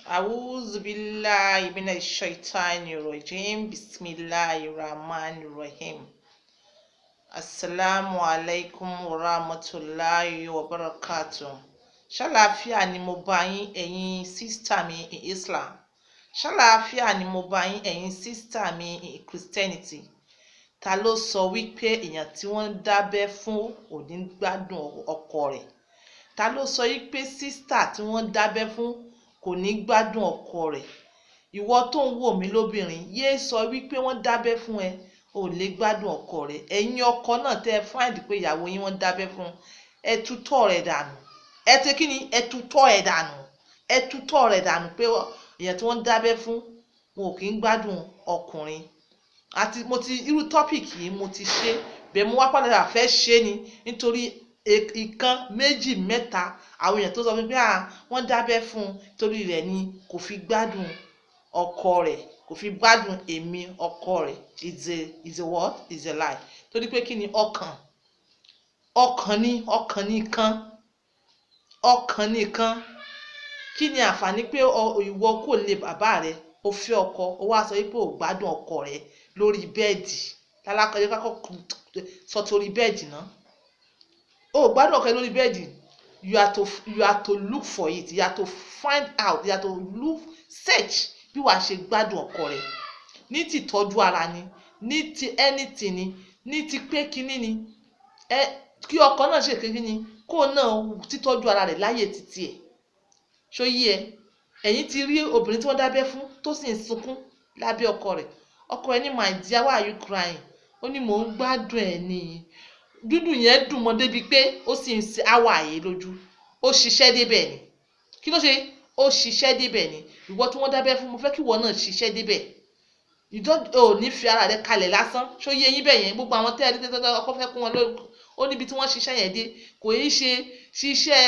A'udhu billahi minash shaitani rajim. Bismillahir rahmanir rahim. Assalamu alaikum wa rahmatullahi wa barakatuh. Ṣàlàáfíà ni mo bá yín ẹ̀yin sísítà mi in Islam. Ṣàlàáfíà ni mo bá yín ẹ̀yin sísítà mi in Christianity. Ta ló sọ wípé èèyàn tí wọ́n ń dábẹ́ fún ò ní gbádùn ọkọ rẹ̀? Ta ló sọ wípé sísítà tí wọ́n ń dábẹ́ fún kò ní gbádùn ọkọ rẹ̀? Ìwọ tó ń wò mí lóbìnrin, yéé sọ wípé wọ́n dábẹ́ fún ẹ ò lè gbádùn ọkọ rẹ̀. Ẹ̀yin ọkọ náà tẹ́ ẹ find pé ìyàwó yín wọ́n dábẹ́ fún, ẹ tutọ́ rẹ̀ dànù. Ẹ ti kí ni? Ẹ tutọ́ ẹ̀ dànù. Ẹ tutọ́ rẹ̀ dànù pé èèyàn tí wọ́n dábẹ́ fún wọn ò kí ń gbádùn ọkùnrin. Àti mo ti irú tọ́pìkì yìí mo ti ṣe, bẹ́ẹ̀ mo wá padà fẹ́ ṣe ni nítorí ìkan méjì mẹ́ta àwọn èèyàn tó sọ fún mi pé wọ́n dábẹ́ fún un torí rẹ̀ ni kò fi gbádùn ọkọ rẹ̀, kò fi gbádùn èmi ọkọ rẹ̀. Is a what? Is a lie. Torí pé kí ni ọkàn nìkan kí ni àǹfààní pé ìwọ kò lè bàbá rẹ o fẹ́ ọkọ o wá sọ wípé ò gbádùn ọkọ rẹ lórí bẹ́ẹ̀dì. Lálákọ̀ọ́jọ́ kákọ́ sọ torí bẹ́ẹ̀dì náà. O gbádùn ọkọ rẹ lórí bẹ́ẹ̀dì. You have to look for it. You have to find out. You have to search bí wàá ṣe gbádùn ọkọ rẹ. Ní ti tọ́jú ara ni, ní ti anything ni, ní ti pé kíní ni. Kí ọkọ náà ṣe kíní ni, kó náà títọ́jú ara rẹ̀ láyé títí ẹ̀. Ṣó yé ẹ? Ẹ̀yin ti rí obìnrin tí wọ́n dábẹ́ fún tó sì ń sunkún lábẹ́ ọkọ rẹ̀. Ọkọ rẹ̀ ní my dear, why are you crying? Ó ní mò ń gbádùn ẹ̀ ni. Dúdú yẹn dùn mọ́ débi pé ó sì ń ṣe àwàyé lójú. Ó ṣiṣẹ́ débẹ̀ ni. Kí ló ṣe? Ó ṣiṣẹ́ débẹ̀ ni. Ìwọ tí wọ́n dábẹ́ fún, mo fẹ́ kí ìwọ náà ṣiṣẹ́ débẹ̀. Ò ní fi ara rẹ kalẹ̀ lásán. Ṣó yé yín bẹ́ẹ̀ yẹn? Gbogbo àwọn tẹ́lẹ̀ ọkọ fẹ́ kún wọn lórí. Ó níbi tí wọ́n ṣiṣẹ́ yẹn dé. Kò yí ṣe ṣiṣẹ́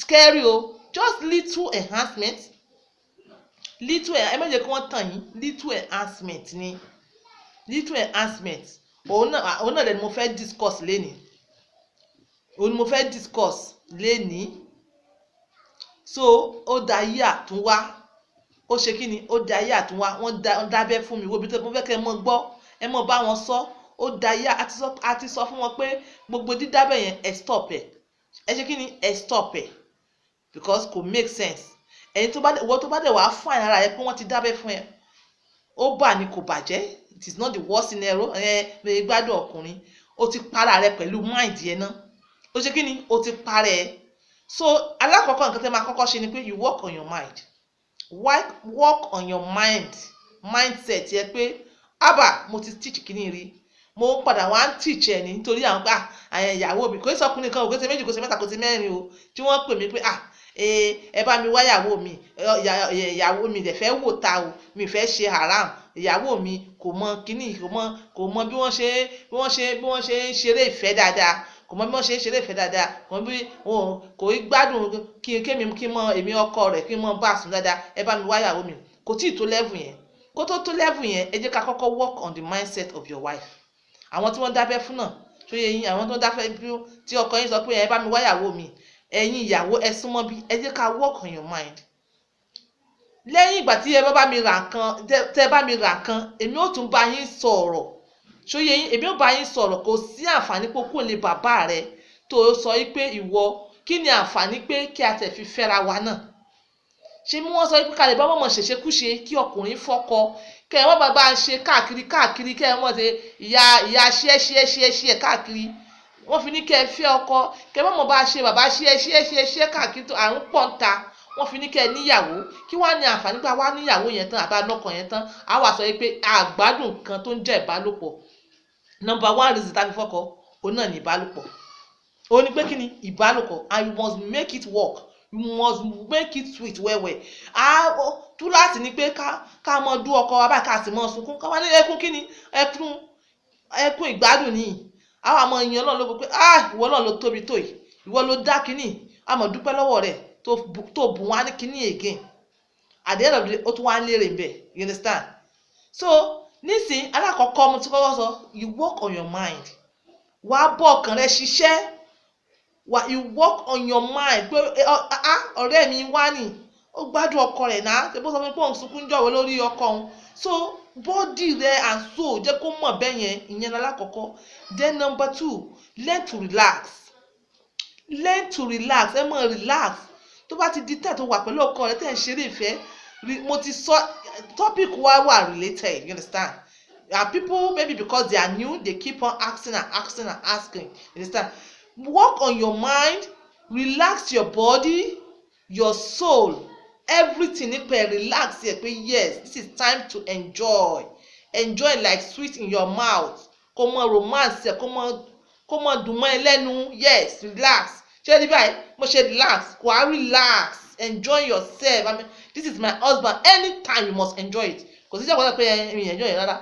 scary o. Just little enhancement. Ẹ má jẹ́ kí wọ́n tàn yín. Little enhancement ni. Little enhancement. Òun náà lẹ́nu mo fẹ́ discuss lénìí. So ó da ayé àtúnwá. Ó ṣe kí ni? Ó da ayé àtúnwá. Wọ́n dábẹ́ fún mi. Wo bí mo fẹ́ kẹ́ ẹ mọ gbọ́. Ẹ mọ bá wọn sọ. Ó da ayé àti sọ fún wọn pé gbogbo dídábẹ́ yẹn ẹ stop ẹ̀. Ẹ ṣe kí ni? Ẹ stop ẹ̀. Because kò make sense. Ẹ̀yin ìwọ tó bá dẹ̀ wá fún ara rẹ pé wọ́n ti dábẹ́ fún ẹ. Ó bà ní kò bàjẹ́. It is not the worst scenario. Lè gbádùn ọkùnrin. O ti para rẹ pẹ̀lú mind yẹn náà. Ó ṣe kí ni? O ti para ẹ. So alákọ̀ọ́kọ́ nǹkan tẹ́ máa kọ́kọ́ ṣe ni pé you work on your mind. Work on your mindset yẹ pé mo ti teach kíní rí. Mo padà wá ń teach ẹ ní nítorí àwọn ìyàwó mi kò sí ọkùnrin kan, kò sí méjì, kò sí mẹ́ta, kò sí mẹ́rin o tí wọ́n pè mí pé ẹ bá mi wá ìyàwó mi dẹ̀ fẹ́ wò ta o, mi fẹ́ ṣe haram. Ìyàwó mi kò mọ kíní, kò mọ bí wọ́n ṣe ń ṣeré ìfẹ́ dáadáa. Kò mọ bí wọ́n ṣe ń ṣeré ìfẹ́ dáadáa. Kò í gbádùn kí mọ èmi ọkọ rẹ̀ kí n mọ bá sùn dáadáa. Ẹ bá mi wá ìyàwó mi. Kò tí ì tó level yẹn. Kó tó level yẹn, ẹ jẹ́ ká kọ́kọ́ work on the mindset of your wife. Àwọn tí wọ́n dábẹ́ fún náà, ṣó yé yín? Àwọn tó dábẹ́ fún tí ọkọ yín sọ pé ẹ bá mi wá ìyàwó mi. Ẹ̀yin ìyàwó ẹ súnmọ́ bí, ẹ jẹ́ ká work on your mind. Lẹ́yìn ìgbà tí ẹ bá mi ra nǹkan, èmi ó tún bá yín sọ̀rọ̀. Ṣó yé yín? Èmi ó bá yín sọ̀rọ̀. Kò sí àǹfààní pé kó lè bàbá rẹ tó sọ pé ìwọ kí ni àǹfààní pé kí a tẹ̀ fi fẹ́ra wa náà. Ṣé mú wọ́n sọ pé ká lè bá mọ̀mọ́ ṣèṣekúṣe kí ọkùnrin fọ́kọ. Kẹ́ ẹ wọ́n bàbá ṣe káàkiri kẹ́ ẹ mọ̀ ṣe ìyá ṣẹ́ káàkiri. Wọ́n fi ní kẹ́ ẹ fẹ́ ọkọ. Kẹ́ ẹ mọ̀ bá ṣe bàbá ṣẹ́ káàkiri tó àrùn pọ̀ ń ta. Wọ́n fi ní kẹ́ ẹ níyàwó. Kí wá ní àǹfààní pé wá níyàwó yẹn tán àbá lọ́kọ yẹn tán. A wá sọ pé àgbádùn kan tó ń jẹ́ ìbálòpọ̀. Number 1 reason tá fi fọ́kọ, òun náà ní ìbálòpọ̀. Ó ní pé kí ni? Ìbálòpọ̀. And you must make it work. You must make it sweet well. Túláàsì ni pé ká mọ dú ọkọ wa báyìí ká sì mọ sunkún. Ká wá ní ẹkún kí ni? Ẹkún ìgbádùn ni. Àwọn àmọ́ èèyàn náà ló gbọ́ pé ìwọ náà ló tóbi tó yìí. Ìwọ ló dá kíní. A mọ̀ dúpẹ́ lọ́wọ́ rẹ̀ tó bù wá ní kíní again. At the end of the day, ó tún wá lérè ńbẹ̀. You understand? So nísìnyí alákọ̀ọ́kọ́ mo ti kọ́kọ́ sọ, you work on your mind. Wàá bọ́ ọkàn rẹ ṣiṣẹ́. You work on your mind pé ọ̀rẹ́ mi wá ní ó gbádùn ọkọ rẹ̀ náà ṣe bó sọ fún mi pé òun sunkún jọ̀wọ́ lórí ọkọ òun. So body rẹ and soul jẹ́ kó mọ̀ bẹ́ẹ̀ yẹn, ìyẹn lálákọ̀ọ́kọ́. Then number 2, learn to relax. Learn to relax. Ẹ mọ̀ relax. Tó bá ti di tẹ̀ tó wà pẹ̀lú ọkọ rẹ tẹ̀ ń ṣeré ìfẹ́, mo ti sọ topic wa wà related, you understand? And people, maybe because they are new, they keep on asking and asking and asking, you understand? Work on your mind, relax your body, your soul, everything nípa relax here pé yes, this is time to enjoy like sweet in your mouth, kó mọ romance ẹ kó mọ dùn mọ́ ẹ lẹ́nu. Yes, relax. Ṣé ní báyìí mo ṣe relax, kò á relax, enjoy yourself. I mean, this is my husband, anytime you must enjoy it. Kò sí jẹ́ àpótá pé ẹ̀yin enjoy it rárá,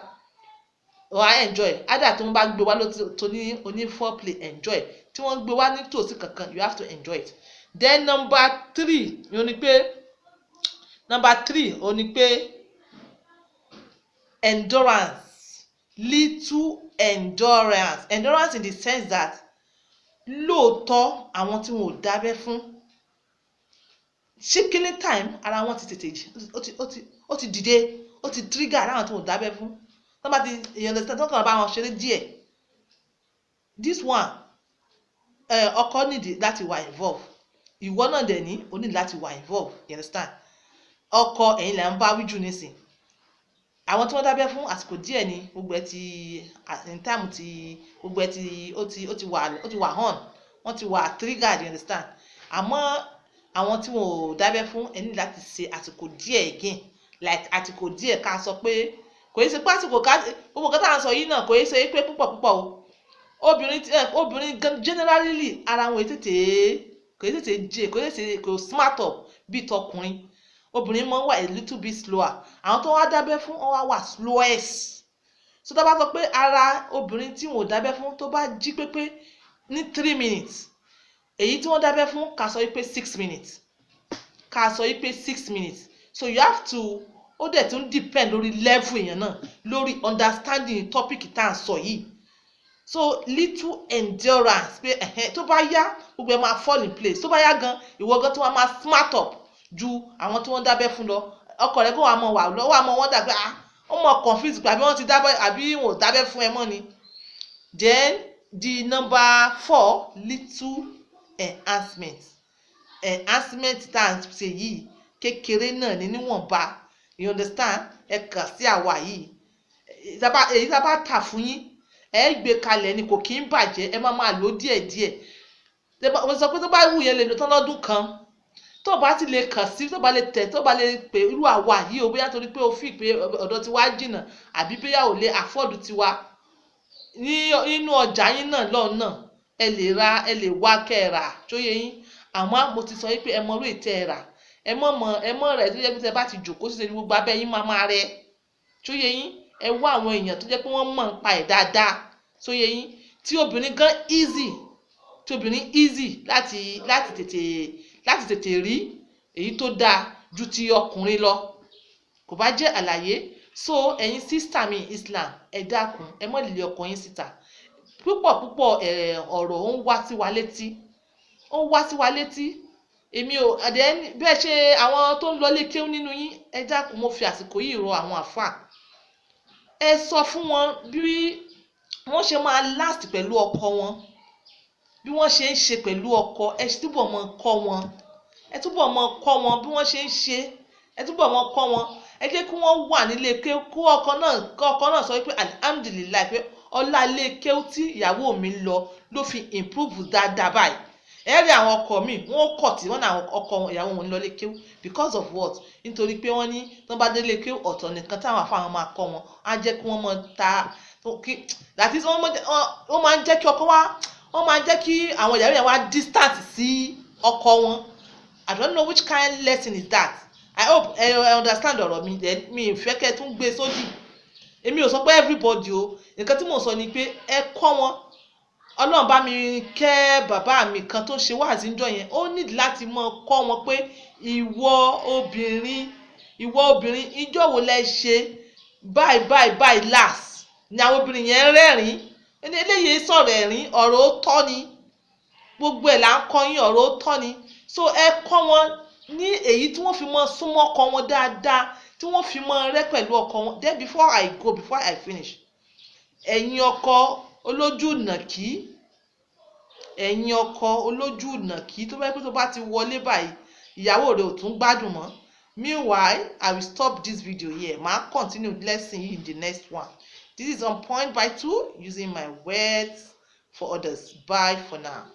or I enjoy it. Ada tó ń bá gbé wá ló tó ní oní foreplay, enjoy. Tí wọ́n gbé wá ní tòsí kankan, you have to enjoy it. Then number 3 ó ní pé endurance, little endurance in the sense that lóòótọ́ àwọn tí wọn ò dábẹ́ fún ṣíkíní time ara wọn ti tètè ó ti dìde, ó ti trigger ara wọn tí wọn ò dábẹ́ fún. Tó bá ti you understand, tó kàn bá wọn ṣeré díẹ̀, this one ọkọ nídìí láti wà involve, ìwọ náà dẹ̀ ní o ní láti wà involve, you understand? Ọkọ ẹ̀yin là ń bá wíjù nísìn, àwọn tí wọ́n dábẹ́ fún àsìkò díẹ̀ ni gbogbo ẹ ti in time ti gbogbo ẹ ti ó ti wà on, wọ́n ti wà triggered, you understand? Àmọ́ àwọn tí wọn ò dábẹ́ fún ẹ ní láti ṣe àsìkò díẹ̀ again, like àsìkò díẹ̀ ká sọ pé kò yẹ ṣe pé àsìkò gbogbo nǹkan tá à ń sọ yìí náà kò yẹ ṣe pé púpọ̀ o. Obìnrin generally ara wọn kò smart up bí tọkùnrin. Obìnrin máa ń wà a little bit slower, àwọn tó wá dábẹ́ fún wọn wà slowest. So tó bá sọ pé ara obìnrin tí wọn ò dábẹ́ fún tó bá jí pépé ní 3 minutes, èyí tí wọ́n dábẹ́ fún ká sọ wípé 6 minutes, so you have to, ó dẹ̀ tún depend lórí level èèyàn náà, lórí understanding topic tá à ń sọ yìí. So little endurance pé tó bá yá gbogbo ẹ máa fall in place, tó bá yá gan ìwọ gan tó wá máa smart up ju àwọn tí wọ́n dábẹ́ fún lọ. Ọkọ rẹ̀ kó wá mọ wà lọ́wọ́ àmọ́ wọ́n dàgbé ó mọ confused pé àbí wọ́n ti dábẹ́ àbí wọn ò dábẹ́ fún ẹ mọ́ ni. Then the number 4, little enhancement tá à ń ṣe yìí kékeré náà ní níwọ̀nba, you understand? Ẹ kàn sí àwa yìí, èyí tá bá tà fún yín ẹ gbé kalẹ̀ ni, kò kí ń bàjẹ́, ẹ máa lò díẹ̀díẹ̀. Mo sọ pé tó bá wù yẹn lè lò tán lọ́dún kan, tó bá ti lè kàn sí, tó bá lè tẹ̀, tó bá lè pè irú àwa yìí o, bóyá torí pé o fi pé ọ̀dọ̀ tiwa jìnnà àbí bóyá ò lè afford tiwa nínú ọjà yín náà lọ́nà, ẹ lè wá kẹ́ra tó yẹ yín. Àmọ́ mo ti sọ wípé ẹ mọ orí ìtẹ́ ẹ rà, ẹ mọ̀ rẹ̀ tó jẹ́ pé tẹ bá ti jòkó sí gbogbo abẹ́ yín máa rẹ tó yẹ yín. Ẹ wá àwọn èèyàn tó jẹ́ pé wọ́n mọ̀ ń pa ẹ̀ dáadáa tó yẹ yín, tí obìnrin gan easy láti tètè rí èyí tó dáa ju ti ọkùnrin lọ, kò bá jẹ́ àlàyé. So ẹ̀yin sister mi Islam, ẹ dákun ẹ mọ̀ lè ọkọ yín síta púpọ̀ ọ̀rọ̀ ó ń wá sí wa létí. Èmi ò bẹ́ẹ̀ ṣe àwọn tó ń lọ lé kéwú nínú yín, ẹ dákun mo fi àsìkò yìí rọ àwọn àfáà, ẹ sọ fún wọn bí wọ́n ṣe máa last pẹ̀lú ọkọ wọn, bí wọ́n ṣe ń ṣe pẹ̀lú ọkọ, ẹ túbọ̀ mọ kọ́ wọn bí wọ́n ṣe ń ṣe, ẹ túbọ̀ mọ kọ́ wọn. Ẹ jẹ́ kí wọ́n wà nílé kéwú, kó ọkọ náà sọ pé alhamdulillah pé ọlá ilé kéwú tí ìyàwó mi lọ ló fi improve dáadáa báyìí. Ẹ rí àwọn ọkọ mi wọ́n kọ̀ tí wọ́n náà ọkọ ìyàwó wọn lọ lé kéwú because of what? Nítorí pé wọ́n ní tó bá délé kéwú ọ̀tọ̀ nìkan táwọn afáwọn máa kọ́ wọn, á jẹ́ kí wọ́n mọ ta that is wọ́n máa ń jẹ́ kí ọkọ wá, wọ́n máa ń jẹ́ kí àwọn ìyàwó yẹn wá distance sí ọkọ wọn. I don't know which kind lesson is that. I hope I understand ọ̀rọ̀ mi, then mi ìfẹ́ kẹ́ tún gbé sódì. Èmi ò sọ pé everybody o, nǹkan tí mò ń sọ ni pé ẹ kọ́ wọn. Ọlọ́run bá mi kẹ́ bàbá mi kan tó ṣe wáàsí ńjọ́ yẹn, ó need láti mọ kọ́ wọn pé ìwọ obìnrin ìjọ́ wo lẹ ṣe báyìí last ni àwọn obìnrin yẹn rẹ́rìn-ín. Eléyìí sọ̀rọ̀ ẹ̀rín, ọ̀rọ̀ ó tọ́ ni, gbogbo ẹ̀ là ń kọ́ yín, ọ̀rọ̀ ó tọ́ ni. So ẹ kọ́ wọn ní èyí tí wọ́n fi mọ́ súnmọ́ ọkọ wọn dáadáa, tí wọ́n fi mọ́ rẹ́ pẹ̀lú ọkọ wọn. Then before I finish, ẹ̀yin ọkọ olójú ìnàkí, ẹ̀yin ọkọ olójú ìnàkí tó bá pẹ́ tó bá ti wọlé báyìí ìyàwó rẹ̀ ò tún gbádùn mọ́. Meanwhile, I will stop this video here. Màá continue lesson in the next one. This is On Point by 2, using my words for others. Bye for now.